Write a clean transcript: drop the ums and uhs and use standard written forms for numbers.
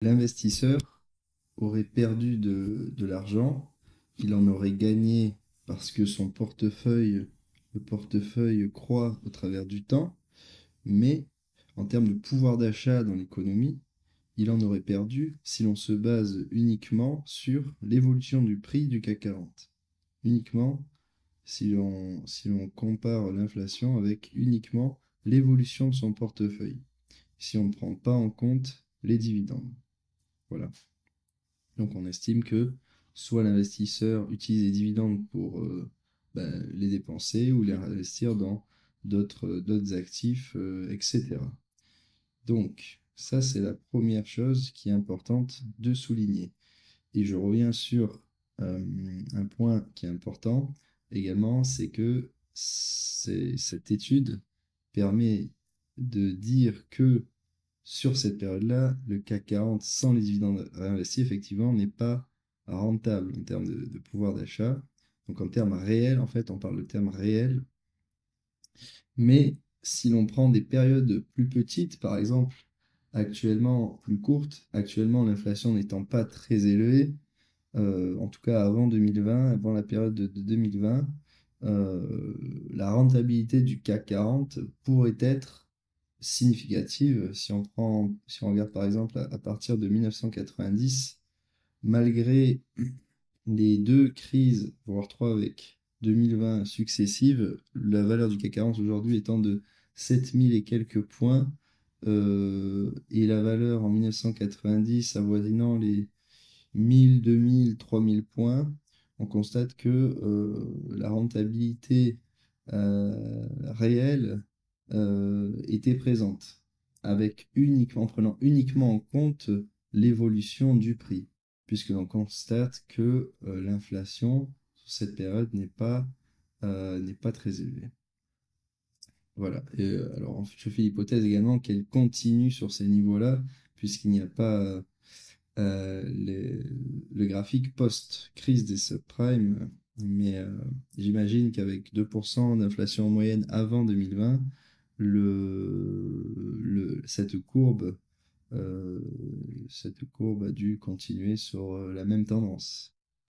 L'investisseur aurait perdu de l'argent, il en aurait gagné parce que le portefeuille croît au travers du temps, mais en termes de pouvoir d'achat dans l'économie, il en aurait perdu si l'on se base uniquement sur l'évolution du prix du CAC 40. Uniquement si l'on compare l'inflation avec uniquement l'évolution de son portefeuille. Si on ne prend pas en compte les dividendes. Voilà. Donc on estime que soit l'investisseur utilise les dividendes pour les dépenser ou les réinvestir dans d'autres actifs, etc. Donc ça c'est la première chose qui est importante de souligner. Et je reviens sur un point qui est important également, c'est que cette étude permet de dire que sur cette période-là, le CAC 40 sans les dividendes réinvestis, effectivement, n'est pas rentable en termes de pouvoir d'achat. Donc en termes réels, en fait, on parle de termes réels. Mais si l'on prend des périodes plus petites, par exemple, actuellement plus courtes, actuellement l'inflation n'étant pas très élevée, en tout cas avant 2020, avant la période de 2020, la rentabilité du CAC 40 pourrait être significative si on regarde par exemple à partir de 1990, malgré les deux crises, voire trois avec 2020 successives, la valeur du CAC 40 aujourd'hui étant de 7000 et quelques points, et la valeur en 1990 avoisinant les 1000, 2000, 3000 points, on constate que la rentabilité réelle était présente, en prenant uniquement en compte l'évolution du prix, puisque l'on constate que l'inflation sur cette période n'est pas très élevée. Voilà. Et, alors, je fais l'hypothèse également qu'elle continue sur ces niveaux-là, puisqu'il n'y a pas le graphique post-crise des subprimes, mais j'imagine qu'avec 2% d'inflation en moyenne avant 2020, euh, cette courbe a dû continuer sur la même tendance.